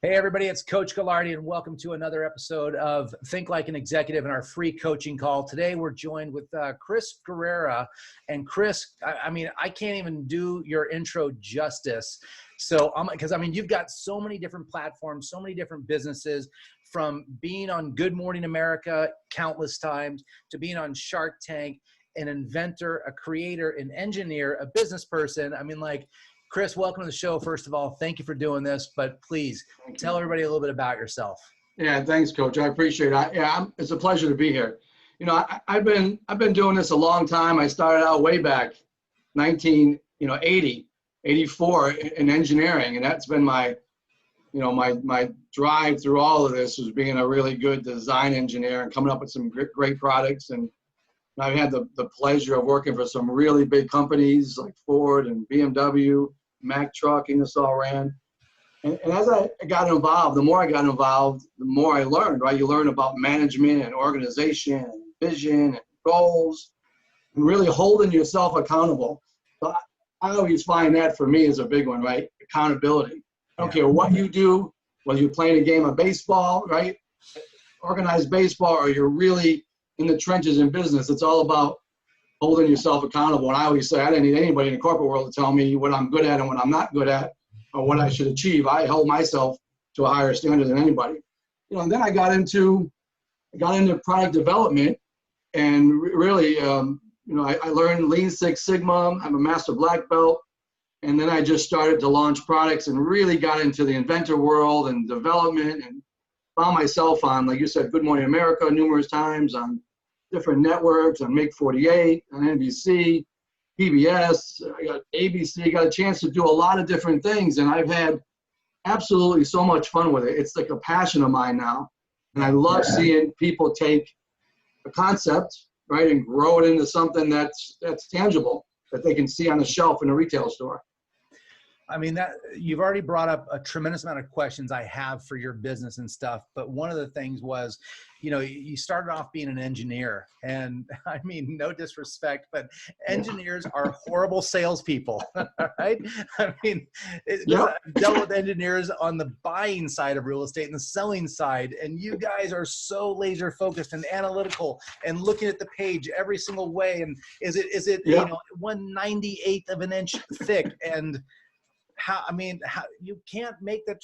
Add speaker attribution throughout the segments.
Speaker 1: Hey everybody, it's Coach Galardi and welcome to another episode of Think Like an Executive in our free coaching call. Today we're joined with Chris Guerrera. And Chris, I can't even do your intro justice. So, because you've got so many different platforms, so many different businesses, from being on Good Morning America countless times to being on Shark Tank, an inventor, a creator, an engineer, a business person. Chris, welcome to the show. First of all, thank you for doing this, but please tell everybody a little bit about yourself.
Speaker 2: Yeah, thanks, Coach. I appreciate it. It's a pleasure to be here. You know, I've been doing this a long time. I started out way back, 1980, 84 in engineering, and that's been my drive through all of this was being a really good design engineer and coming up with some great products. And I've had the pleasure of working for some really big companies like Ford and BMW, Mack Trucking, this all ran. And as I got involved, the more I got involved, the more I learned, right? You learn about management and organization and vision and goals and really holding yourself accountable. So I always find that for me is a big one, right? Accountability. I don't care what you do, whether you're playing a game of baseball, right? Organized baseball, or you're really in the trenches in business. It's all about holding yourself accountable. And I always say I didn't need anybody in the corporate world to tell me what I'm good at and what I'm not good at or what I should achieve. I held myself to a higher standard than anybody. And then I got into product development, and really, I learned Lean Six Sigma. I'm a master black belt. And then I just started to launch products and really got into the inventor world and development, and found myself on, like you said, Good Morning America numerous times, on different networks, on Make 48, on NBC, PBS, I got ABC, got a chance to do a lot of different things, and I've had absolutely so much fun with it. It's like a passion of mine now, and I love seeing people take a concept, right, and grow it into something that's tangible, that they can see on the shelf in a retail store.
Speaker 1: That you've already brought up a tremendous amount of questions I have for your business and stuff. But one of the things was, you started off being an engineer, and no disrespect, but engineers are horrible salespeople, right? I've dealt with engineers on the buying side of real estate and the selling side, and you guys are so laser focused and analytical and looking at the page every single way. And is it 1/98th of an inch thick? And how you can't make that.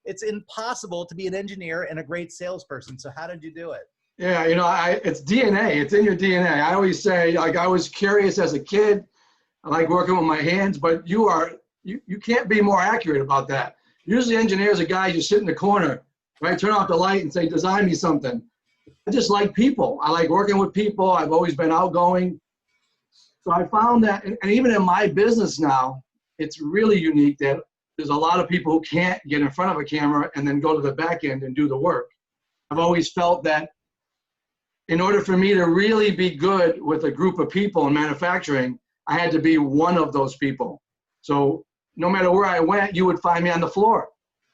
Speaker 1: It's impossible to be an engineer and a great salesperson. So how did you do it?
Speaker 2: Yeah, it's DNA. It's in your DNA. I always say, I was curious as a kid. I like working with my hands, but you can't be more accurate about that. Usually engineers are guys you sit in the corner, right? Turn off the light and say, design me something. I just like people. I like working with people. I've always been outgoing. So I found that, and even in my business now, it's really unique that there's a lot of people who can't get in front of a camera and then go to the back end and do the work. I've always felt that in order for me to really be good with a group of people in manufacturing, I had to be one of those people. So no matter where I went, you would find me on the floor.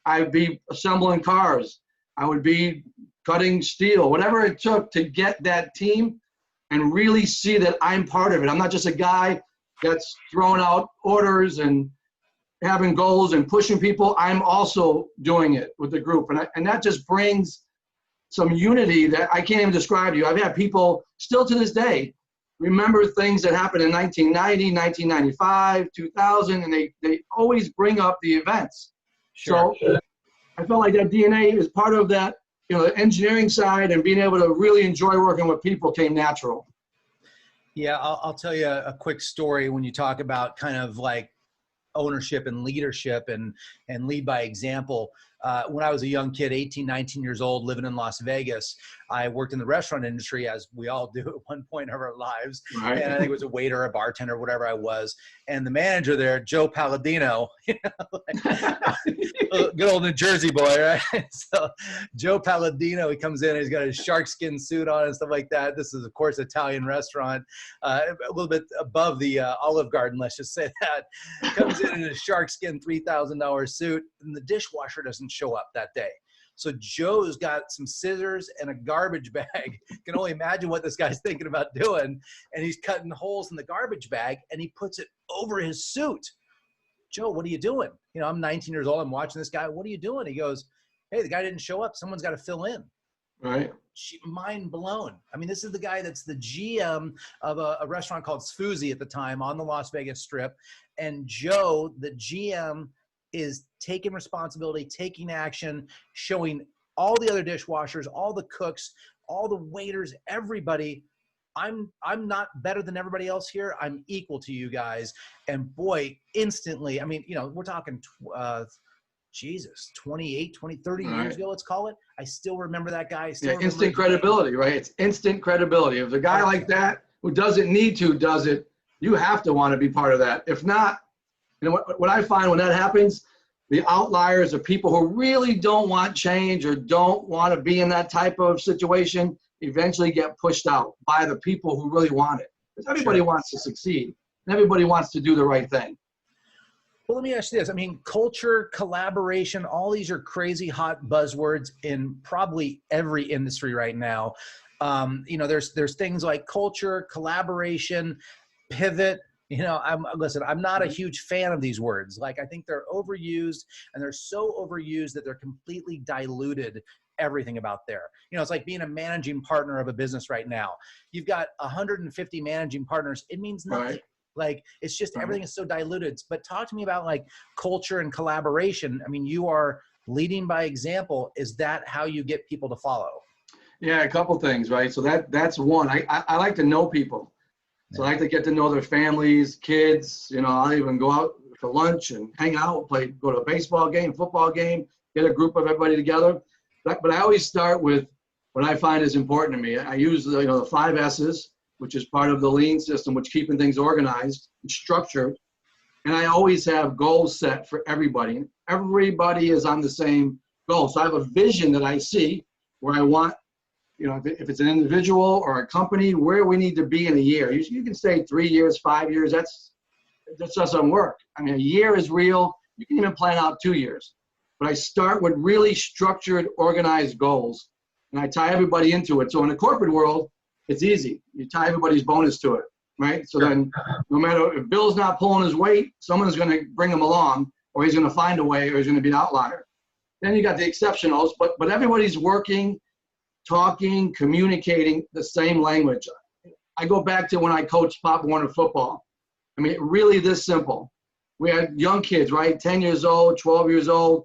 Speaker 2: I'd be assembling cars. I would be cutting steel, whatever it took to get that team and really see that I'm part of it. I'm not just a guy that's throwing out orders and having goals and pushing people. I'm also doing it with the group. And that just brings some unity that I can't even describe to you. I've had people still to this day remember things that happened in 1990, 1995, 2000, and they always bring up the events. Sure. So I felt like that DNA is part of that, the engineering side, and being able to really enjoy working with people came natural.
Speaker 1: Yeah, I'll tell you a quick story when you talk about kind of like ownership and leadership and lead by example. When I was a young kid, 18, 19 years old, living in Las Vegas, I worked in the restaurant industry, as we all do at one point of our lives. Right. And I think it was a waiter, a bartender, whatever I was. And the manager there, Joe Palladino, good old New Jersey boy, right? So Joe Palladino, he comes in and he's got his sharkskin suit on and stuff like that. This is, of course, Italian restaurant, a little bit above the Olive Garden, let's just say that. Comes in a sharkskin $3,000 suit, and the dishwasher doesn't show up that day. So Joe's got some scissors and a garbage bag. Can only imagine what this guy's thinking about doing. And he's cutting holes in the garbage bag, and he puts it over his suit. Joe, what are you doing? You know, I'm 19 years old. I'm watching this guy. What are you doing? He goes, hey, the guy didn't show up. Someone's got to fill in.
Speaker 2: Right.
Speaker 1: Mind blown. I mean, this is the guy that's the GM of a restaurant called Sfoozy at the time on the Las Vegas Strip. And Joe, the GM, is taking responsibility, taking action, showing all the other dishwashers, all the cooks, all the waiters, everybody, I'm not better than everybody else here. I'm equal to you guys. And boy, instantly, I mean, you know, we're talking, Jesus, 28, 20, 30 years ago, let's call it. I still remember that guy.
Speaker 2: Yeah, instant credibility, right? It's instant credibility. If a guy like that who doesn't need to does it, you have to want to be part of that. If not, you know, what I find when that happens, the outliers are people who really don't want change or don't want to be in that type of situation eventually get pushed out by the people who really want it. Because everybody wants to succeed and everybody wants to do the right thing.
Speaker 1: Well, let me ask you this. I mean, culture, collaboration, all these are crazy hot buzzwords in probably every industry right now. You know, there's things like culture, collaboration, pivot. You know, listen, I'm not a huge fan of these words. Like, I think they're overused, and they're so overused that they're completely diluted everything about there. You know, it's like being a managing partner of a business right now. You've got 150 managing partners. It means nothing.
Speaker 2: Right.
Speaker 1: Like, it's just everything is so diluted. But talk to me about like culture and collaboration. I mean, you are leading by example. Is that how you get people to follow?
Speaker 2: Yeah, a couple things, right? So that's one. I like to know people. So I like to get to know their families, kids. You know, I'll even go out for lunch and hang out, go to a baseball game, football game, get a group of everybody together. But I always start with what I find is important to me. I use the 5 S's, which is part of the lean system, which keeping things organized and structured. And I always have goals set for everybody. Everybody is on the same goal. So I have a vision that I see where I want, you know, if it's an individual or a company, where we need to be in a year. You can say 3 years, 5 years, that just doesn't work. I mean, a year is real. You can even plan out 2 years. But I start with really structured, organized goals, and I tie everybody into it. So in the corporate world, it's easy. You tie everybody's bonus to it, right? So then no matter if Bill's not pulling his weight, someone's going to bring him along, or he's going to find a way, or he's going to be an outlier. Then you got the exceptionals, but everybody's working, talking, communicating the same language. I go back to when I coached Pop Warner football. I mean, really this simple. We had young kids, right? 10 years old, 12 years old.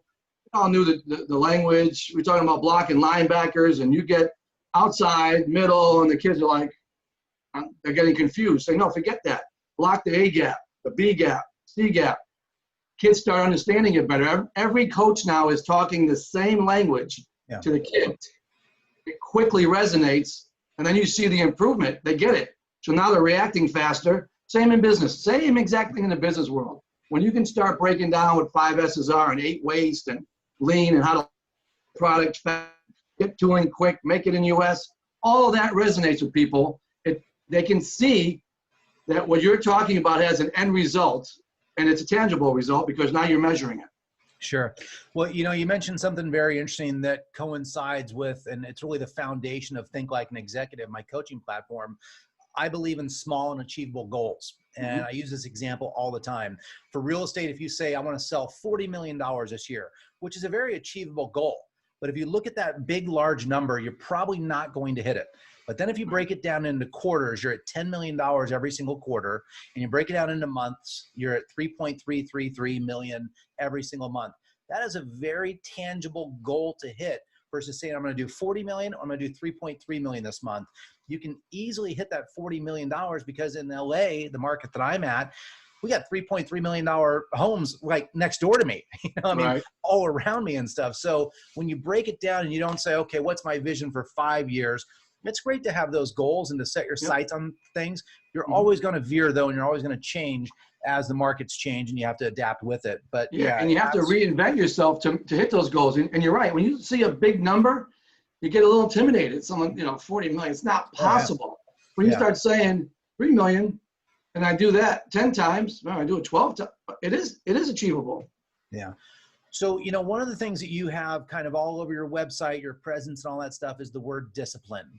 Speaker 2: They all knew the language. We're talking about blocking linebackers, and you get outside, middle, and the kids are like, they're getting confused. Say, no, forget that. Block the A gap, the B gap, C gap. Kids start understanding it better. Every coach now is talking the same language to the kids. It quickly resonates, and then you see the improvement. They get it. So now they're reacting faster. Same in business. Same exact thing in the business world. When you can start breaking down what 5 S's are and 8 waste and lean and how to product fast, get tooling quick, make it in U.S., all of that resonates with people. They can see that what you're talking about has an end result, and it's a tangible result because now you're measuring it.
Speaker 1: Sure. Well, you know, you mentioned something very interesting that coincides with, and it's really the foundation of Think Like an Executive, my coaching platform. I believe in small and achievable goals. And I use this example all the time. For real estate, if you say, I want to sell $40 million this year, which is a very achievable goal. But if you look at that big, large number, you're probably not going to hit it. But then if you break it down into quarters, you're at $10 million every single quarter. And you break it down into months, you're at 3.333 million every single month. That is a very tangible goal to hit versus saying, I'm going to do 40 million, or I'm going to do 3.3 million this month. You can easily hit that $40 million because in LA, the market that I'm at, we got $3.3 million homes like next door to me, you know, I mean, all around me and stuff. So when you break it down and you don't say, okay, what's my vision for 5 years? It's great to have those goals and to set your sights on things. You're always going to veer though, and you're always going to change as the markets change, and you have to adapt with it. But
Speaker 2: and you have to reinvent yourself to hit those goals. And you're right. When you see a big number, you get a little intimidated. Someone, 40 million, it's not possible. When you start saying 3 million, and I do that 10 times, I do it 12 times, it is achievable.
Speaker 1: Yeah. So, one of the things that you have kind of all over your website, your presence and all that stuff is the word discipline.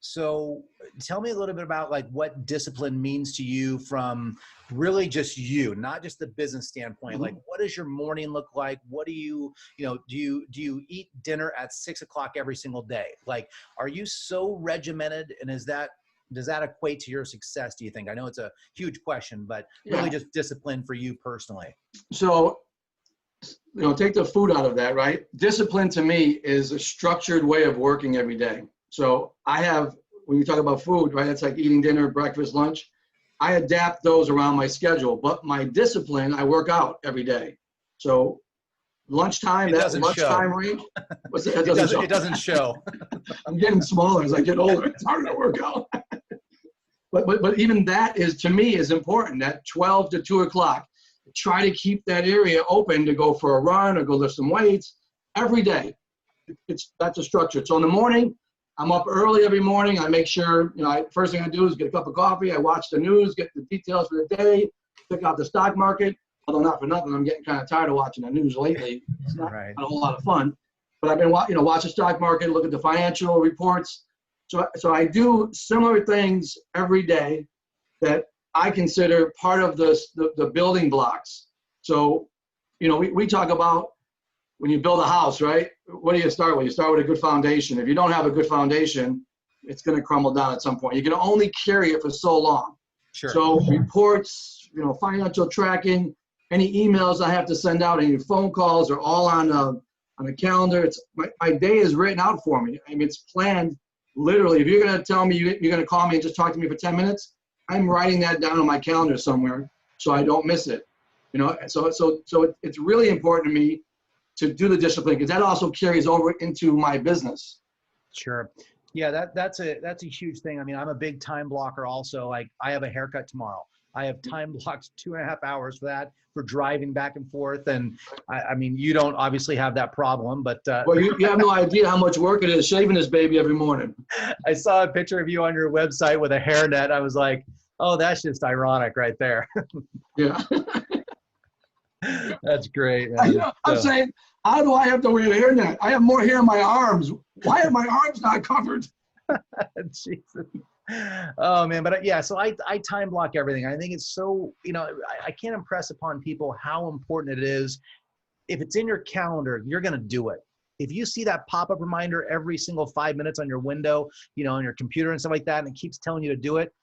Speaker 1: So tell me a little bit about like what discipline means to you from really just you, not just the business standpoint. Like,
Speaker 2: Mhm.
Speaker 1: what does your morning look like? What do you know, do you eat dinner at 6 o'clock every single day? Like, are you so regimented, and does that equate to your success, do you think? I know it's a huge question, but really
Speaker 2: Yeah.
Speaker 1: just discipline for you personally.
Speaker 2: So, take the food out of that, right? Discipline to me is a structured way of working every day. So I have, when you talk about food, right, it's like eating dinner, breakfast, lunch. I adapt those around my schedule, but my discipline, I work out every day. So lunchtime,
Speaker 1: It
Speaker 2: that
Speaker 1: doesn't show.
Speaker 2: lunchtime range, what's that? It doesn't show.
Speaker 1: It doesn't show.
Speaker 2: I'm getting smaller as I get older. It's harder to work out. But even that is, to me, is important. That 12 to 2 o'clock, try to keep that area open to go for a run or go lift some weights every day. That's a structure. So in the morning, I'm up early every morning. I make sure, first thing I do is get a cup of coffee. I watch the news, get the details for the day, pick out the stock market. Although not for nothing, I'm getting kind of tired of watching the news lately. It's not
Speaker 1: Right.
Speaker 2: a whole lot of fun. But I've been, watch the stock market, look at the financial reports. So I do similar things every day that I consider part of the building blocks. So, we talk about when you build a house, right? What do you start with? You start with a good foundation. If you don't have a good foundation, it's going to crumble down at some point. You can only carry it for so long.
Speaker 1: Sure.
Speaker 2: So reports, financial tracking, any emails I have to send out, any phone calls are all on a calendar. It's my day is written out for me. I mean, it's planned. Literally, if you're going to tell me you're going to call me and just talk to me for 10 minutes, I'm writing that down on my calendar somewhere so I don't miss it. So it's really important to me to do the discipline, because that also carries over into my business.
Speaker 1: Sure. Yeah, that's a huge thing. I mean, I'm a big time blocker also. Like, I have a haircut tomorrow. I have time blocked 2.5 hours for that, for driving back and forth. And I mean, you don't obviously have that problem, but
Speaker 2: Well, you have no idea how much work it is shaving this baby every morning.
Speaker 1: I saw a picture of you on your website with a hairnet. I was like, oh, that's just ironic right there.
Speaker 2: Yeah.
Speaker 1: That's great, man.
Speaker 2: I'm saying, how do I have to wear a hairnet? I have more hair in my arms. Why are my arms not covered?
Speaker 1: Jesus. Oh man, but yeah, so I time block everything. I think it's so, I can't impress upon people how important it is. If it's in your calendar, you're going to do it. If you see that pop-up reminder every single 5 minutes on your window, on your computer and stuff like that, and it keeps telling you to do it,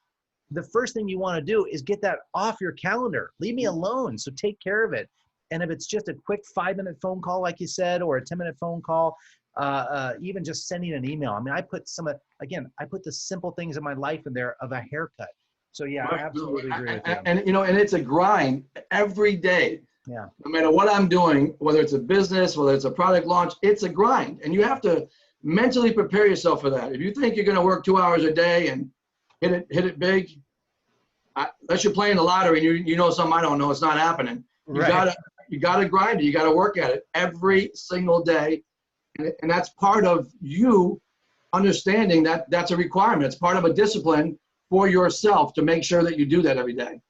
Speaker 1: the first thing you want to do is get that off your calendar. Leave me alone. So take care of it. And if it's just a quick 5-minute phone call, like you said, or a 10-minute phone call, even just sending an email. I mean, I put I put the simple things in my life in there of a haircut. So yeah, I absolutely agree with you.
Speaker 2: And it's a grind every day.
Speaker 1: Yeah.
Speaker 2: No matter what I'm doing, whether it's a business, whether it's a product launch, it's a grind. And you have to mentally prepare yourself for that. If you think you're going to work 2 hours a day and hit it big, unless you're playing the lottery and you know something I don't know, it's not happening. You gotta grind it. You gotta work at it every single day. And that's part of you understanding that that's a requirement. It's part of a discipline for yourself to make sure that you do that every day.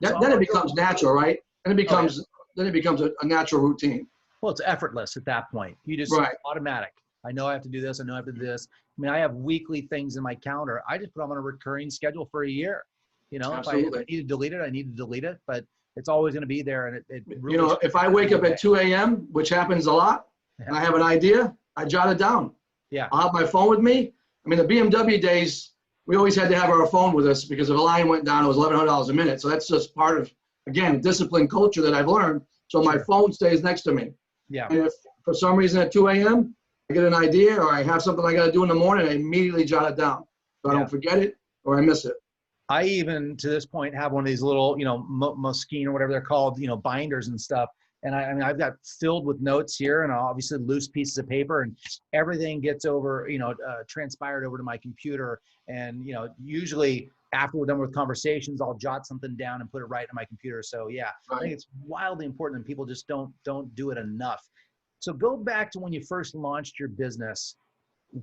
Speaker 2: Then it becomes natural, right? And it becomes a natural routine.
Speaker 1: Well, it's effortless at that point. You just automatic. I know I have to do this. I know I have to do this. I mean, I have weekly things in my calendar. I just put them on a recurring schedule for a year. If I need to delete it, I need to delete it. But it's always going to be there. And it really
Speaker 2: if I wake up at 2 a.m., which happens a lot, and I have an idea, I jot it down.
Speaker 1: Yeah.
Speaker 2: I'll have my phone with me. I mean, the BMW days, we always had to have our phone with us because if a line went down, it was $1,100 a minute. So that's just part of, again, discipline culture that I've learned. So my phone stays next to me.
Speaker 1: Yeah.
Speaker 2: And if for some reason at 2 a.m., I get an idea or I have something I got to do in the morning, I immediately jot it down so I don't forget it or I miss it.
Speaker 1: I even, to this point, have one of these little, Moschine or whatever they're called, binders and stuff. And I mean, I've got filled with notes here and obviously loose pieces of paper, and everything gets over, transpired over to my computer. And, usually after we're done with conversations, I'll jot something down and put it right in my computer. So yeah, I think it's wildly important and people just don't do it enough. So go back to when you first launched your business.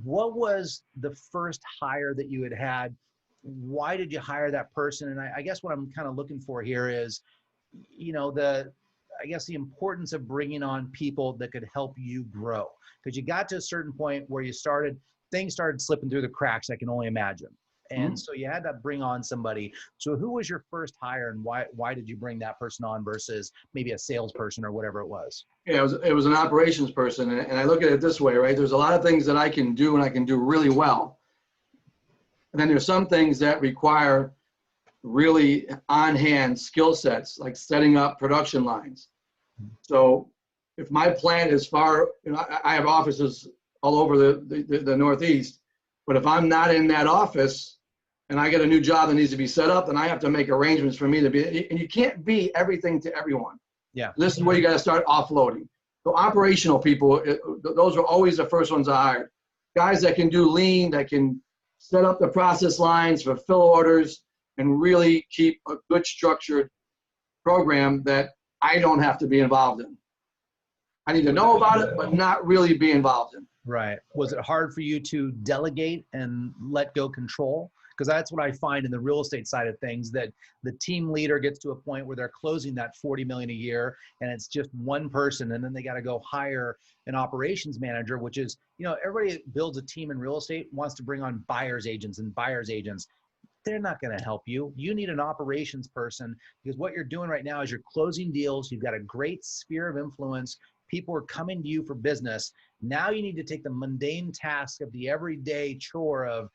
Speaker 1: What was the first hire that you had? Why did you hire that person? And I guess what I'm kind of looking for here is, the importance of bringing on people that could help you grow. Because you got to a certain point where you started, things started slipping through the cracks, I can only imagine. And
Speaker 2: Mhm.
Speaker 1: so you had to bring on somebody. So who was your first hire, and why did you bring that person on versus maybe a salesperson or whatever it was?
Speaker 2: Yeah, it was an operations person, and I look at it this way, right? There's a lot of things that I can do and I can do really well. And then there's some things that require really on-hand skill sets, like setting up production lines. So if my plant is far, I have offices all over the Northeast, but if I'm not in that office and I get a new job that needs to be set up, then I have to make arrangements for me to be, and you can't be everything to everyone.
Speaker 1: Yeah.
Speaker 2: This is where you got to start offloading. So operational people, those are always the first ones I hired. Guys that can do lean, that can set up the process lines, fulfill orders, and really keep a good structured program that I don't have to be involved in. I need to know about it, but not really be involved in.
Speaker 1: Right. Was it hard for you to delegate and let go control? Because that's what I find in the real estate side of things, that the team leader gets to a point where they're closing that 40 million a year and it's just one person, and then they got to go hire an operations manager, which is, everybody that builds a team in real estate wants to bring on buyer's agents and buyer's agents. They're not going to help you. You need an operations person, because what you're doing right now is you're closing deals. You've got a great sphere of influence. People are coming to you for business. Now you need to take the mundane task of the everyday chore of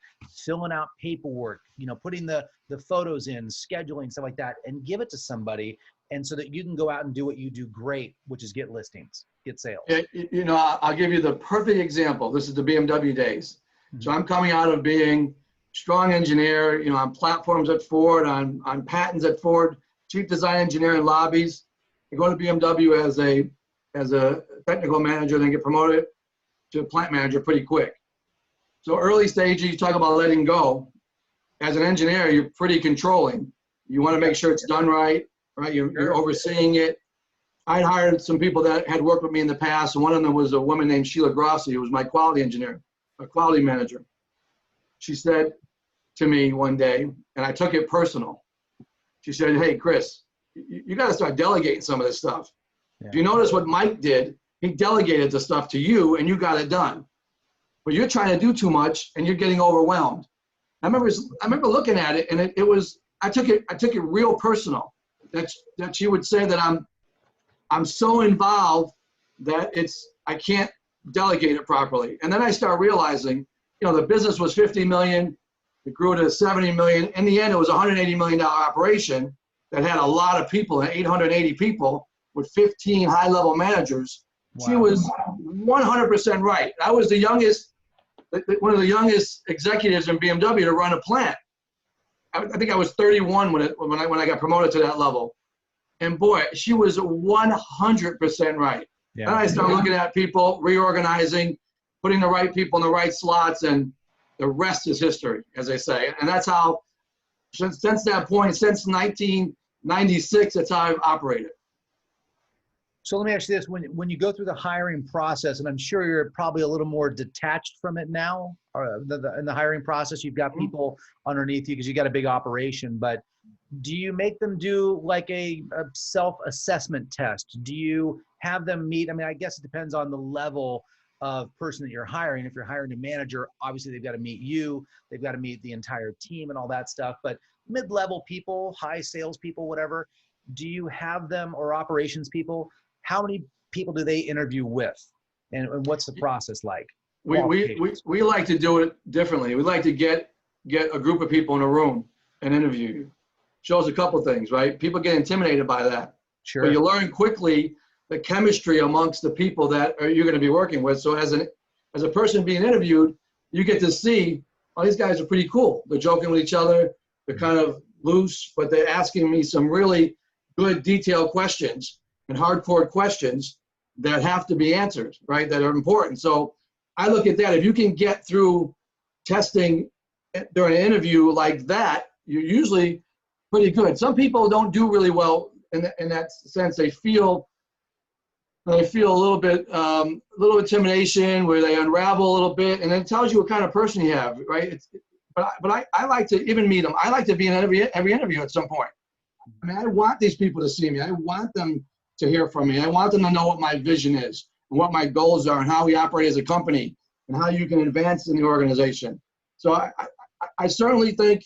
Speaker 1: filling out paperwork, putting the photos in, scheduling, stuff like that, and give it to somebody. And so that you can go out and do what you do great, which is get listings, get sales.
Speaker 2: I'll give you the perfect example. This is the BMW days. Mm-hmm. So I'm coming out of being strong engineer, on platforms at Ford, on patents at Ford, chief design engineer in lobbies. I go to BMW as a technical manager, then get promoted to plant manager pretty quick. So early stages, you talk about letting go. As an engineer, you're pretty controlling. You want to make sure it's done right? You're overseeing it. I'd hired some people that had worked with me in the past, and one of them was a woman named Sheila Grossi, who was my quality engineer, a quality manager. She said to me one day, and I took it personal. She said, "Hey, Chris, you got to start delegating some of this stuff. Yeah. If you notice what Mike did, he delegated the stuff to you and you got it done. But you're trying to do too much and you're getting overwhelmed." I remember looking at it, and I took it real personal that she would say that I'm so involved that I can't delegate it properly. And then I start realizing, the business was 50 million, it grew to 70 million. In the end, it was a $180 million operation that had a lot of people, 880 people with 15 high-level managers. Wow. She was 100% right. I was one of the youngest executives in BMW to run a plant. I think I was 31 when I got promoted to that level. And boy, she was 100% right. Yeah. And I started looking at people, reorganizing, putting the right people in the right slots, and the rest is history, as they say. And that's how, since that point, since 1996, that's how I've operated.
Speaker 1: So let me ask you this, when you go through the hiring process, and I'm sure you're probably a little more detached from it now, or in the hiring process, you've got people underneath you because you got a big operation, but do you make them do like a self-assessment test? Do you have them meet? I mean, I guess it depends on the level of person that you're hiring. If you're hiring a manager, obviously they've got to meet you, they've got to meet the entire team and all that stuff, but mid-level people, high sales people, whatever, do you have them, or operations people? How many people do they interview with, and what's the process like?
Speaker 2: We like to do it differently. We like to get a group of people in a room and interview you. Shows a couple things, right? People get intimidated by that.
Speaker 1: Sure.
Speaker 2: But you learn quickly the chemistry amongst the people that you're going to be working with. So as a person being interviewed, you get to see, oh, these guys are pretty cool. They're joking with each other. They're kind of loose, but they're asking me some really good detailed questions and hardcore questions that have to be answered, right? That are important. So I look at that. If you can get through testing during an interview like that, you're usually pretty good. Some people don't do really well in that sense. They feel a little bit intimidation, where they unravel a little bit, and it tells you what kind of person you have, right? But I like to even meet them. I like to be in every interview at some point. I mean, I want these people to see me. I want them to hear from me. I want them to know what my vision is and what my goals are and how we operate as a company. and how you can advance in the organization. So I certainly think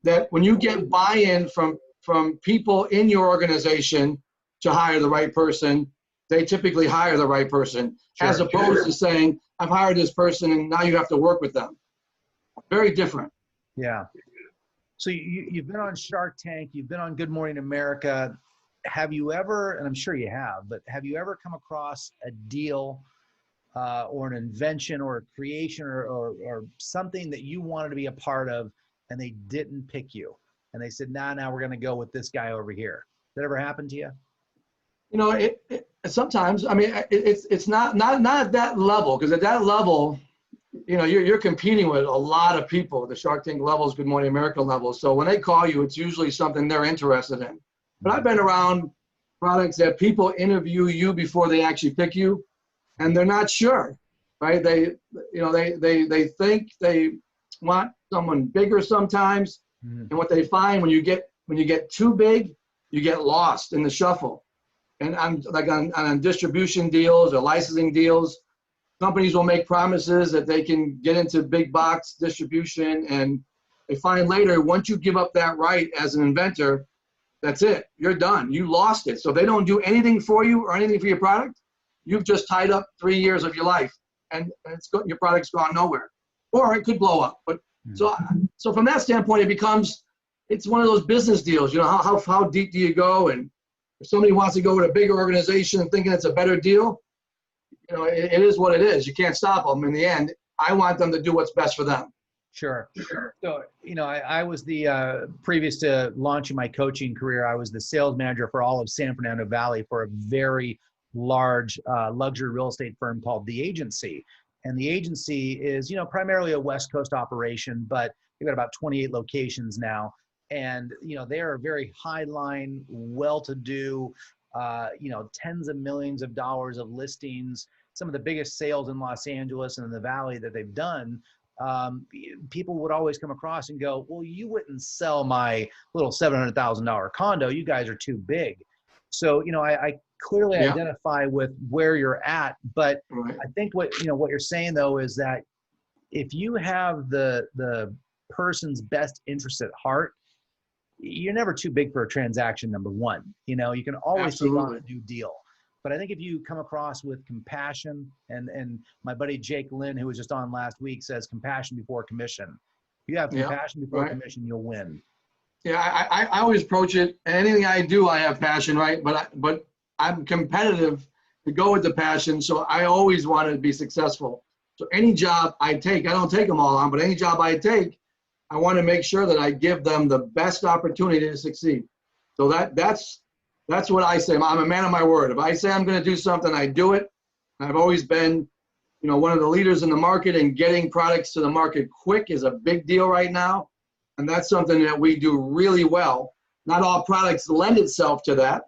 Speaker 2: that when you get buy-in from people in your organization to hire the right person, they typically hire the right person, as opposed to saying, I've hired this person and now you have to work with them. Very different.
Speaker 1: Yeah. So you've been on Shark Tank, you've been on Good Morning America. Have you ever, and I'm sure you have, but have you ever come across a deal or an invention or a creation or something that you wanted to be a part of and they didn't pick you? And they said, nah, now we're going to go with this guy over here. Did that ever happen to you?
Speaker 2: You know, sometimes, I mean, it's not at that level, because at that level, you know, you're competing with a lot of people, the Shark Tank levels, Good Morning America levels. So when they call you, it's usually something they're interested in. But I've been around products that people interview you before they actually pick you, and they're not sure, right? They think they want someone bigger sometimes, and what they find when you get too big, you get lost in the shuffle. And on distribution deals or licensing deals, companies will make promises that they can get into big box distribution, and they find later, once you give up that right as an inventor, that's it. You're done. You lost it. So if they don't do anything for you or anything for your product, you've just tied up 3 years of your life, and your product's gone nowhere. Or it could blow up. But so from that standpoint, it's one of those business deals. You know, how deep do you go? And if somebody wants to go with a bigger organization thinking it's a better deal, you know, it is what it is. You can't stop them. In the end, I want them to do what's best for them.
Speaker 1: Sure. So, you know, I was previous to launching my coaching career, I was the sales manager for all of San Fernando Valley for a very large luxury real estate firm called The Agency. And The Agency is, you know, primarily a West Coast operation, but they've got about 28 locations now. And, you know, they are very high line, well-to-do, you know, tens of millions of dollars of listings, some of the biggest sales in Los Angeles and in the Valley that they've done. People would always come across and go, well, you wouldn't sell my little $700,000 condo. You guys are too big. So, you know, I clearly identify with where you're at, but I think what you're saying though, is that if you have the person's best interest at heart, you're never too big for a transaction, number one. You know, you can always take on a new deal. But I think if you come across with compassion, and my buddy Jake Lynn, who was just on last week, says compassion before commission. If you have compassion before commission, you'll win.
Speaker 2: Yeah, I always approach it. Anything I do, I have passion, right? But I'm competitive to go with the passion, so I always want to be successful. So any job I take, I don't take them all on, but any job I take, I want to make sure that I give them the best opportunity to succeed. So that's what I say. I'm a man of my word. If I say I'm going to do something, I do it. I've always been, you know, one of the leaders in the market, and getting products to the market quick is a big deal right now. And that's something that we do really well. Not all products lend itself to that,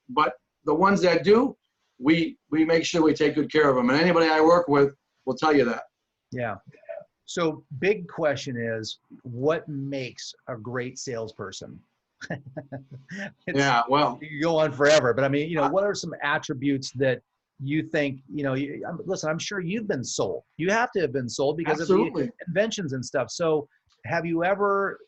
Speaker 2: but the ones that do, we make sure we take good care of them. And anybody I work with will tell you that.
Speaker 1: Yeah. So big question is, what makes a great salesperson?
Speaker 2: Yeah, well,
Speaker 1: you go on forever, but I mean, you know, what are some attributes that you think, you know, listen, I'm sure you've been sold. You have to have been sold because of the inventions and stuff. So have you ever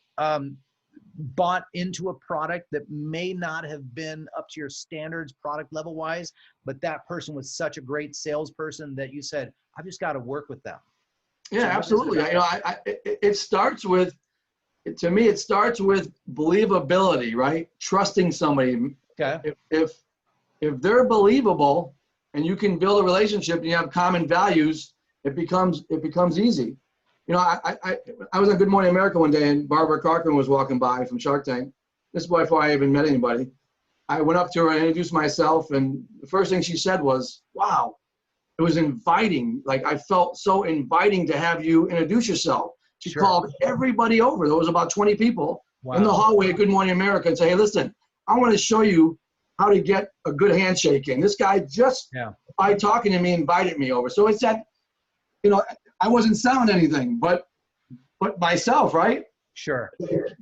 Speaker 1: bought into a product that may not have been up to your standards product level wise, but that person was such a great salesperson that you said, I've just got to work with them?
Speaker 2: Yeah, absolutely. You know, it starts with, to me, it starts with believability, right? Trusting somebody.
Speaker 1: Okay.
Speaker 2: If they're believable and you can build a relationship and you have common values, it becomes easy. You know, I was on Good Morning America one day, and Barbara Corcoran was walking by from Shark Tank. This is before I even met anybody. I went up to her and introduced myself, and the first thing she said was, wow, it was inviting. Like, I felt so inviting to have you introduce yourself. She called everybody over. There was about 20 people in the hallway at Good Morning America, and say, hey, listen, I want to show you how to get a good handshake in. This guy just, by talking to me, invited me over. So it's that, you know, I wasn't selling anything, but myself, right?
Speaker 1: Sure.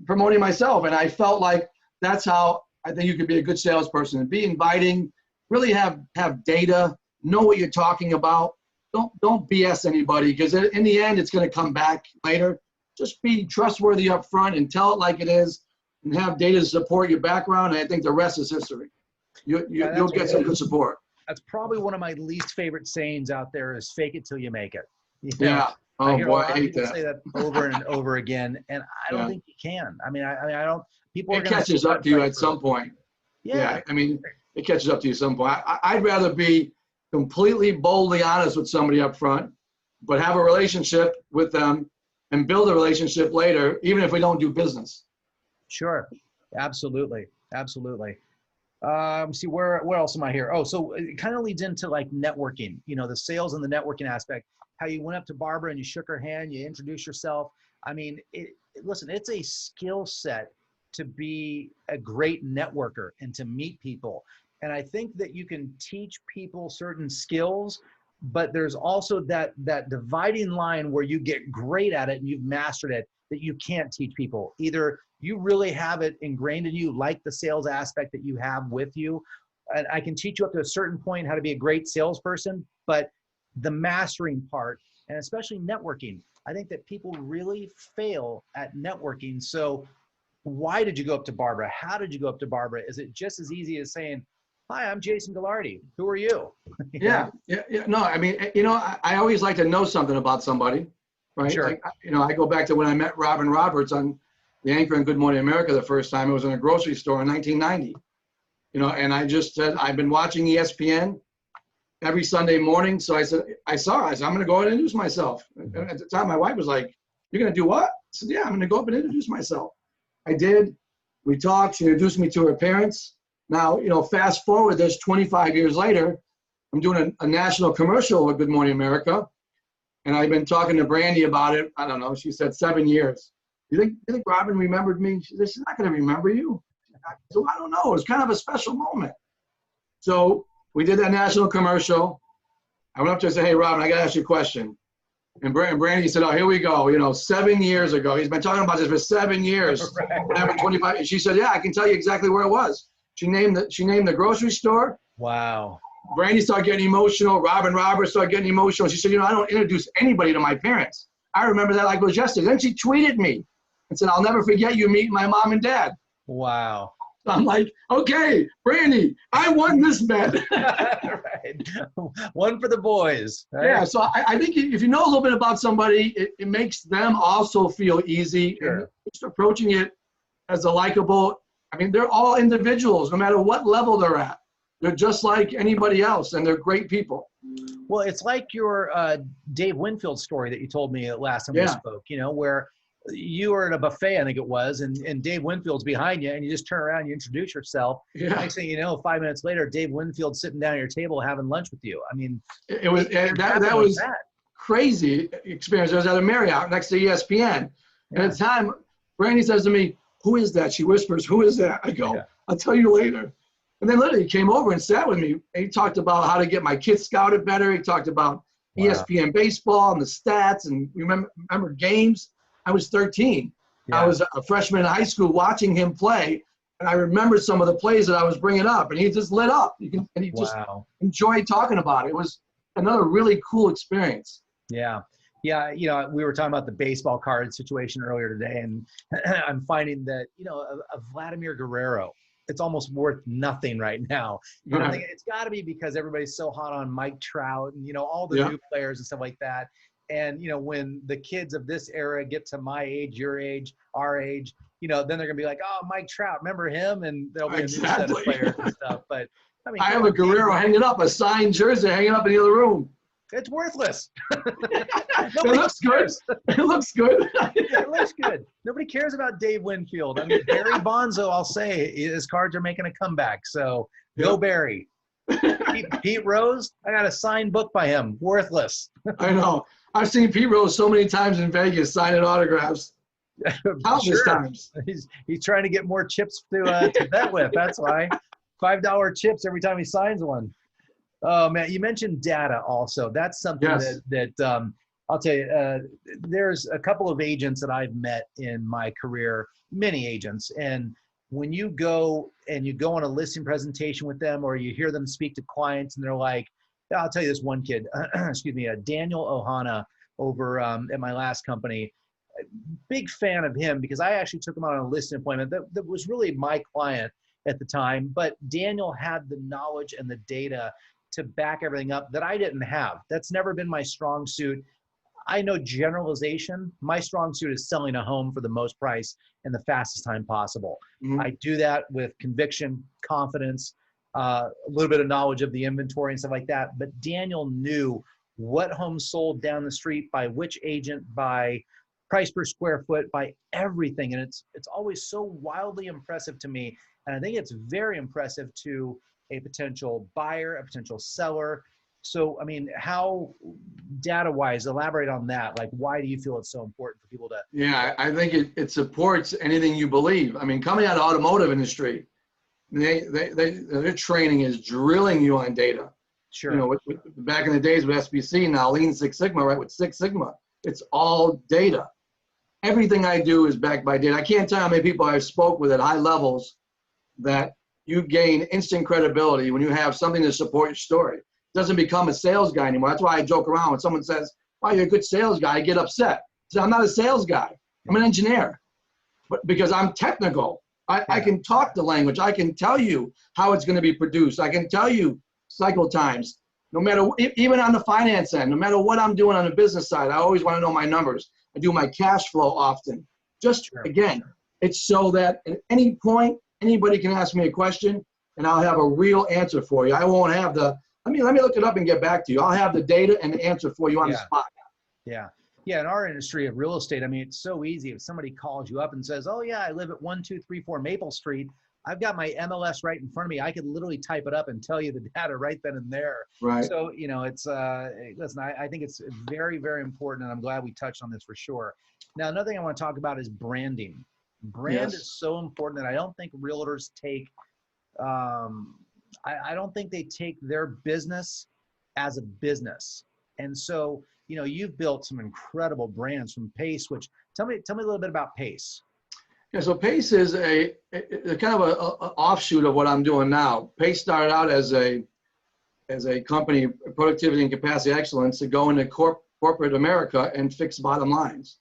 Speaker 2: Promoting myself. And I felt like that's how I think you could be a good salesperson, and be inviting, really have data, know what you're talking about. don't BS anybody, because in the end, it's going to come back later. Just be trustworthy up front and tell it like it is, and have data to support your background. And I think the rest is history. You'll get some good support.
Speaker 1: That's probably one of my least favorite sayings out there is "fake it till you make it." You know,
Speaker 2: Yeah. Oh boy, I hate
Speaker 1: people
Speaker 2: that.
Speaker 1: say that over and over again, and I don't think you can. I mean, I don't. People are
Speaker 2: it catches up to you at some point. Yeah. I mean, it catches up to you at some point. I'd rather be completely boldly honest with somebody up front, but have a relationship with them and build a relationship later, even if we don't do business.
Speaker 1: Sure. Absolutely. Absolutely. See, where else am I here? Oh, so it kind of leads into like networking, you know, the sales and the networking aspect, how you went up to Barbara and you shook her hand, you introduced yourself. I mean, listen, it's a skill set to be a great networker and to meet people. And I think that you can teach people certain skills, but there's also that dividing line where you get great at it and you've mastered it that you can't teach people. Either you really have it ingrained in you, like the sales aspect that you have with you. And I can teach you up to a certain point how to be a great salesperson, but the mastering part, and especially networking, I think that people really fail at networking. So why did you go up to Barbara? How did you go up to Barbara? Is it just as easy as saying, "Hi, I'm Jason Galardi. Who are you?"
Speaker 2: Yeah. No, I mean, you know, I always like to know something about somebody, right?
Speaker 1: Sure.
Speaker 2: Like, you know, I go back to when I met Robin Roberts on the anchor in Good Morning America the first time. It was in a grocery store in 1990. You know, and I just said, I've been watching ESPN every Sunday morning. So I said, I said, I'm going to go out and introduce myself. And at the time, my wife was like, "You're going to do what?" I said, "Yeah, I'm going to go up and introduce myself." I did. We talked. She introduced me to her parents. Now, you know, fast forward this 25 years later, I'm doing a national commercial with Good Morning America. And I've been talking to Brandy about it. I don't know. She said 7 years. You think Robin remembered me? She said, "She's not going to remember you." So I don't know. It was kind of a special moment. So we did that national commercial. I went up to her and said, "Hey, Robin, I got to ask you a question." And Brandy said, "Oh, here we go. You know, 7 years ago. He's been talking about this for 7 years." Whatever, 25. And she said, "Yeah, I can tell you exactly where it was." She named the grocery store.
Speaker 1: Wow.
Speaker 2: Brandy started getting emotional. Robin Roberts started getting emotional. She said, "You know, I don't introduce anybody to my parents." I remember that like it was yesterday. Then she tweeted me and said, "I'll never forget you meeting my mom and dad."
Speaker 1: Wow.
Speaker 2: So I'm like, "Okay, Brandy, I won this bet."
Speaker 1: Right. One for the boys. Right?
Speaker 2: Yeah, so I think if you know a little bit about somebody, it makes them also feel easy.
Speaker 1: Sure.
Speaker 2: And just approaching it as a likable, I mean, they're all individuals, no matter what level they're at. They're just like anybody else, and they're great people.
Speaker 1: Well, it's like your Dave Winfield story that you told me last time we spoke, you know, where you were at a buffet, I think it was, and Dave Winfield's behind you, and you just turn around, you introduce yourself.
Speaker 2: Yeah.
Speaker 1: Next thing you know, 5 minutes later, Dave Winfield's sitting down at your table having lunch with you. I mean,
Speaker 2: that was crazy experience. I was at a Marriott next to ESPN. And at the time, Brandy says to me, "Who is that?" She whispers, "Who is that?" I go, "I'll tell you later." And then literally he came over and sat with me. And he talked about how to get my kids scouted better. He talked about ESPN baseball and the stats and remember games. I was 13. I was a freshman in high school watching him play. And I remembered some of the plays that I was bringing up. And he just lit up. And he just enjoyed talking about it. It was another really cool experience.
Speaker 1: Yeah. Yeah, you know, we were talking about the baseball card situation earlier today, and I'm finding that, you know, a Vladimir Guerrero, it's almost worth nothing right now. And I'm thinking it's got to be because everybody's so hot on Mike Trout and, you know, all the new players and stuff like that. And, you know, when the kids of this era get to my age, your age, our age, you know, then they're going to be like, "Oh, Mike Trout, remember him?" And there'll be a new set of players and stuff. But I mean,
Speaker 2: I have a Guerrero hanging up, a signed jersey hanging up in the other room.
Speaker 1: It's worthless.
Speaker 2: It looks good. It looks good.
Speaker 1: It looks good. Nobody cares about Dave Winfield. I mean, Barry Bonzo, I'll say, his cards are making a comeback. So go Barry. Pete Rose, I got a signed book by him. Worthless.
Speaker 2: I know. I've seen Pete Rose so many times in Vegas signing autographs. Countless times.
Speaker 1: He's trying to get more chips to bet with. That's why. $5 chips every time he signs one. Oh man, you mentioned data also. That's something that I'll tell you, there's a couple of agents that I've met in my career, many agents. And when you go on a listing presentation with them, or you hear them speak to clients and they're like, Yeah, I'll tell you this one kid, excuse me, Daniel Ohana over at my last company. Big fan of him because I actually took him on a listing appointment that was really my client at the time, but Daniel had the knowledge and the data to back everything up that I didn't have. That's never been my strong suit. I know generalization. My strong suit is selling a home for the most price in the fastest time possible.
Speaker 2: Mhm.
Speaker 1: I do that with conviction, confidence, a little bit of knowledge of the inventory and stuff like that. But Daniel knew what homes sold down the street by which agent, by price per square foot, by everything. And it's always so wildly impressive to me. And I think it's very impressive to a potential buyer, a potential seller. So, I mean, how data-wise, elaborate on that. Like, why do you feel it's so important for people to?
Speaker 2: Yeah, I think it supports anything you believe. I mean, coming out of automotive industry, their training is drilling you on data.
Speaker 1: Sure.
Speaker 2: You know, back in the days with SBC, now Lean Six Sigma, right? With Six Sigma, it's all data. Everything I do is backed by data. I can't tell how many people I've spoke with at high levels that you gain instant credibility when you have something to support your story. It doesn't become a sales guy anymore. That's why I joke around when someone says, "Wow, you're a good sales guy," I get upset. So I'm not a sales guy. I'm an engineer, but because I'm technical, I can talk the language. I can tell you how it's going to be produced. I can tell you cycle times. No matter, even on the finance end, no matter what I'm doing on the business side, I always want to know my numbers. I do my cash flow often. Just, again, it's so that at any point, anybody can ask me a question and I'll have a real answer for you. I won't have the, let me look it up and get back to you. I'll have the data and the answer for you on the spot.
Speaker 1: Yeah. Yeah. In our industry of real estate, I mean, it's so easy. If somebody calls you up and says, "Oh yeah, I live at 1234 Maple Street. I've got my MLS right in front of me. I could literally type it up and tell you the data right then and there."
Speaker 2: Right.
Speaker 1: So, you know, it's, listen, I think it's very, very important. And I'm glad we touched on this for sure. Now, another thing I want to talk about is branding. Brand is so important that I don't think realtors take, I don't think they take their business as a business. And so, you know, you've built some incredible brands from Pace, which tell me a little bit about Pace.
Speaker 2: Yeah, so Pace is a kind of a offshoot of what I'm doing now. Pace started out as a company, productivity and capacity excellence, to go into corporate America and fix bottom lines.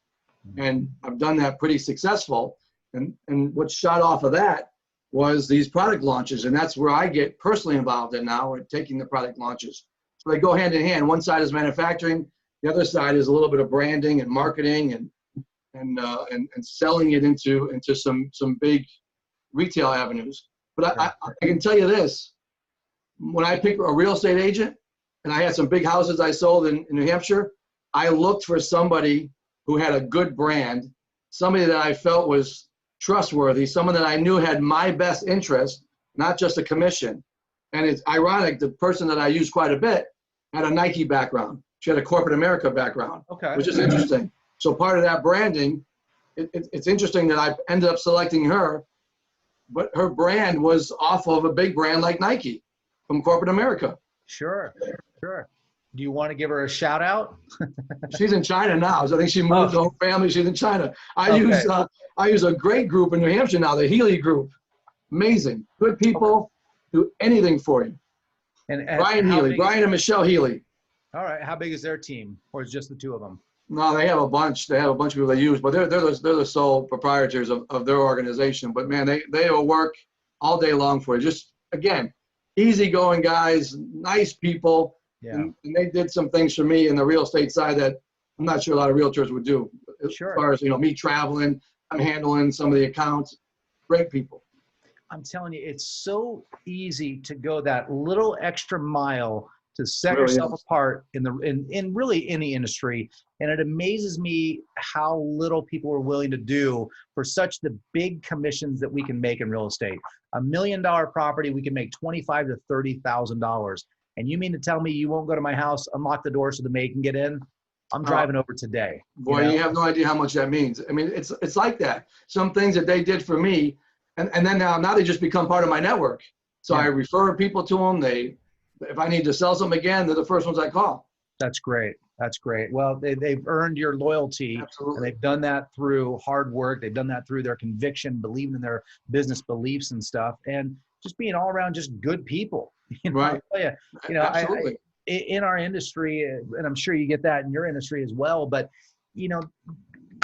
Speaker 2: And I've done that pretty successful. And what shot off of that was these product launches. And that's where I get personally involved in now, in taking the product launches. So they go hand in hand. One side is manufacturing. The other side is a little bit of branding and marketing and selling it into some big retail avenues. But I can tell you this, when I picked a real estate agent and I had some big houses I sold in New Hampshire, I looked for somebody who had a good brand, somebody that I felt was trustworthy, someone that I knew had my best interest, not just a commission. And it's ironic, the person that I used quite a bit had a Nike background. She had a corporate America background, which is interesting. So part of that branding, it's interesting that I ended up selecting her, but her brand was off of a big brand like Nike from corporate America.
Speaker 1: Sure. Do you want to give her a shout out?
Speaker 2: She's in China now. So I think she moved the whole family. She's in China. I use a great group in New Hampshire now, the Healy Group. Amazing. Good people, do anything for you. And Brian Healy, Brian and Michelle Healy.
Speaker 1: All right. How big is their team, or is it just the two of them?
Speaker 2: No, they have a bunch. They have a bunch of people they use, but they're the sole proprietors of their organization. But man, they will work all day long for you. Just, again, easygoing guys, nice people. Yeah. And they did some things for me in the real estate side that I'm not sure a lot of realtors would do. As far as, you know, me traveling, I'm handling some of the accounts. Great people.
Speaker 1: I'm telling you, it's so easy to go that little extra mile to set yourself apart in really any industry. And it amazes me how little people are willing to do for such the big commissions that we can make in real estate. $1 million property, we can make $25,000 to $30,000. And you mean to tell me you won't go to my house, unlock the door so the maid can get in? I'm driving over today.
Speaker 2: Boy, you have no idea how much that means. I mean, it's like that. Some things that they did for me, and then now they just become part of my network. So I refer people to them. If I need to sell something again, they're the first ones I call.
Speaker 1: That's great. That's great. Well, they've earned your loyalty. Absolutely. And they've done that through hard work. They've done that through their conviction, believing in their business beliefs and stuff, and just being all around just good people. You know,
Speaker 2: right.
Speaker 1: You know,
Speaker 2: Absolutely.
Speaker 1: in our industry, and I'm sure you get that in your industry as well, but you know,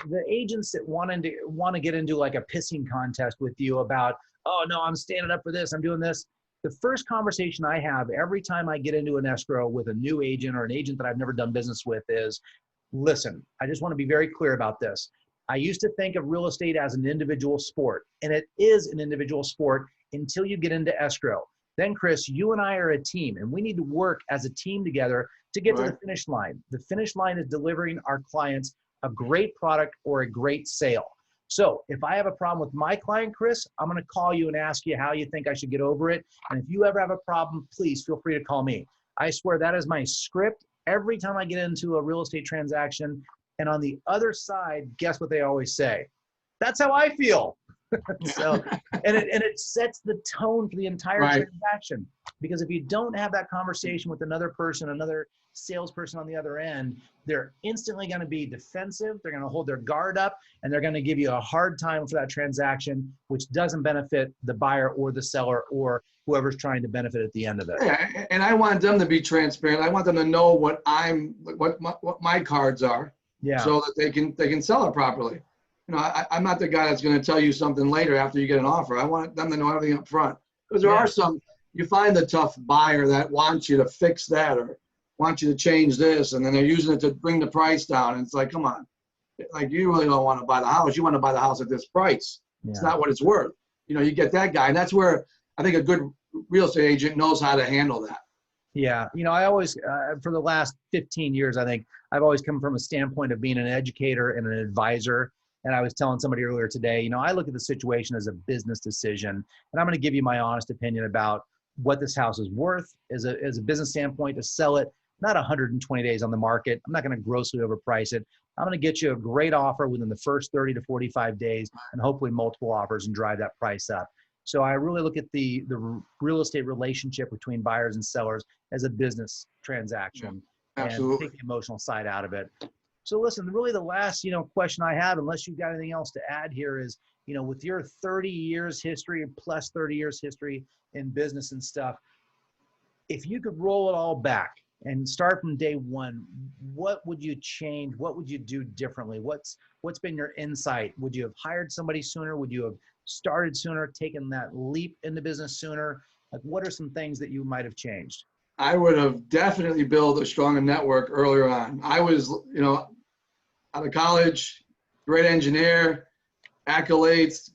Speaker 1: the agents that want to get into like a pissing contest with you about, oh no, I'm standing up for this, I'm doing this. The first conversation I have every time I get into an escrow with a new agent or an agent that I've never done business with is, listen, I just want to be very clear about this. I used to think of real estate as an individual sport, and it is an individual sport until you get into escrow. Then Chris, you and I are a team, and we need to work as a team together to get to the finish line. The finish line is delivering our clients a great product or a great sale. So if I have a problem with my client, Chris, I'm going to call you and ask you how you think I should get over it. And if you ever have a problem, please feel free to call me. I swear that is my script every time I get into a real estate transaction. And on the other side, guess what they always say? That's how I feel. So, and it sets the tone for the entire transaction. Because if you don't have that conversation with another person, another salesperson on the other end, they're instantly going to be defensive. They're going to hold their guard up, and they're going to give you a hard time for that transaction, which doesn't benefit the buyer or the seller or whoever's trying to benefit at the end of it.
Speaker 2: Yeah, and I want them to be transparent. I want them to know what my cards are, so that they can sell it properly. You know, I'm not the guy that's going to tell you something later after you get an offer. I want them to know everything up front, because there are some, you find the tough buyer that wants you to fix that or wants you to change this, and then they're using it to bring the price down. And it's like, come on, like, you really don't want to buy the house. You want to buy the house at this price. It's not what it's worth. You know, you get that guy, and that's where I think a good real estate agent knows how to handle that.
Speaker 1: Yeah. You know, I always, for the last 15 years, I think I've always come from a standpoint of being an educator and an advisor. And I was telling somebody earlier today, you know, I look at the situation as a business decision, and I'm going to give you my honest opinion about what this house is worth as a business standpoint to sell it, not 120 days on the market. I'm not going to grossly overprice it. I'm going to get you a great offer within the first 30 to 45 days and hopefully multiple offers and drive that price up. So I really look at the real estate relationship between buyers and sellers as a business transaction and take the emotional side out of it. So listen, really the last, question I have, unless you've got anything else to add here, is, with your 30 years history plus 30 years history in business and stuff, if you could roll it all back and start from day one, what would you change? What would you do differently? What's been your insight? Would you have hired somebody sooner? Would you have started sooner, taken that leap into business sooner? Like, what are some things that you might have changed?
Speaker 2: I would have definitely built a stronger network earlier on. I was, out of college, great engineer, accolades,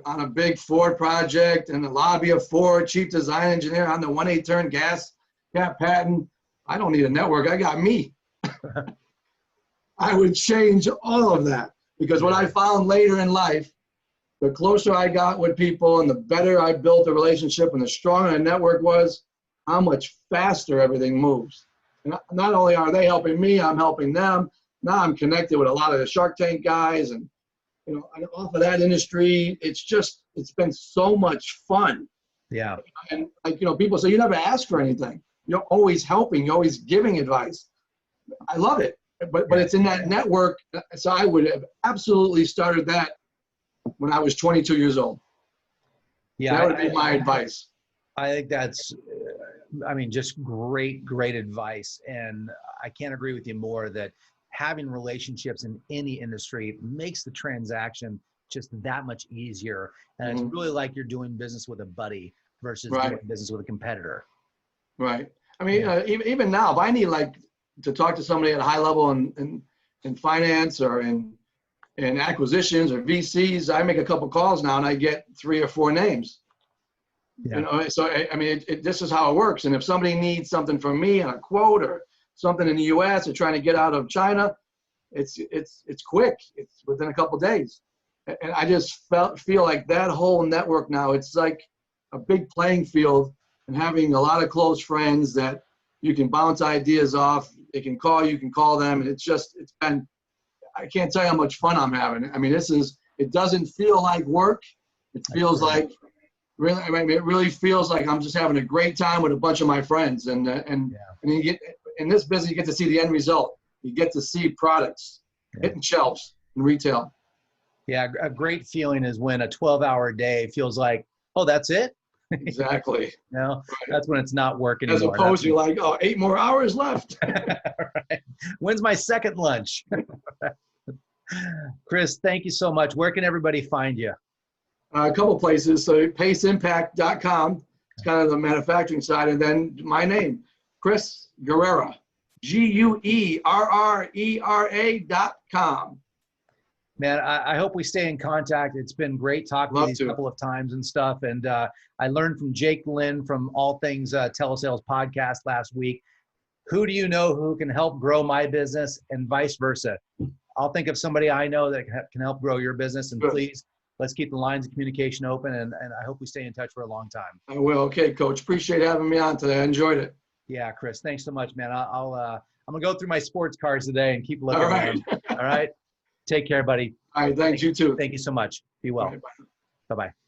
Speaker 2: on a big Ford project in the lobby of Ford, chief design engineer on the 1.8 turn gas cap patent. I don't need a network. I got me. I would change all of that, because what I found later in life, the closer I got with people and the better I built the relationship and the stronger the network was, how much faster everything moves. And not only are they helping me, I'm helping them. Now I'm connected with a lot of the Shark Tank guys, and off of that industry, it's been so much fun.
Speaker 1: Yeah.
Speaker 2: And people say, you never ask for anything. You're always helping, you're always giving advice. I love it. But it's in that network. So I would have absolutely started that when I was 22 years old.
Speaker 1: Yeah.
Speaker 2: That would be my advice.
Speaker 1: I think that's, just great advice. And I can't agree with you more that having relationships in any industry makes the transaction just that much easier. And it's really like you're doing business with a buddy versus doing business with a competitor.
Speaker 2: Right. Even now, if I need to talk to somebody at a high level in finance or in acquisitions or VCs, I make a couple calls now and I get 3 or 4 names.
Speaker 1: Yeah.
Speaker 2: So this is how it works. And if somebody needs something from me on a quote or something in the U.S. or trying to get out of China, it's quick. It's within a couple of days. And I just feel like that whole network now, it's like a big playing field, and having a lot of close friends that you can bounce ideas off. They can call, you can call them. And it's been, I can't tell you how much fun I'm having. It doesn't feel like work. It feels like, really, it really feels like I'm just having a great time with a bunch of my friends. And you get, in this business, you get to see the end result. You get to see products hitting shelves in retail.
Speaker 1: Yeah, a great feeling is when a 12-hour day feels like, oh, that's it?
Speaker 2: Exactly.
Speaker 1: No, that's when it's not working
Speaker 2: As
Speaker 1: anymore.
Speaker 2: opposed to like, oh, 8 more hours left.
Speaker 1: Right. When's my second lunch? Chris, thank you so much. Where can everybody find you?
Speaker 2: A couple places. So paceimpact.com. It's kind of the manufacturing side. And then my name, Chris Guerrera, GUERRERA.com.
Speaker 1: Man, I hope we stay in contact. It's been great talking to you a couple of times and stuff. And I learned from Jake Lynn from All Things Telesales podcast last week. Who do you know who can help grow my business and vice versa? I'll think of somebody I know that can help grow your business. And please, let's keep the lines of communication open. And I hope we stay in touch for a long time.
Speaker 2: I will. Okay, Coach. Appreciate having me on today. I enjoyed it.
Speaker 1: Yeah, Chris. Thanks so much, man. I'm going to go through my sports cards today and keep looking at them. All right. Take care, buddy.
Speaker 2: All right. Thanks. You too.
Speaker 1: Thank you so much. Be well.
Speaker 2: Right, bye.
Speaker 1: Bye-bye.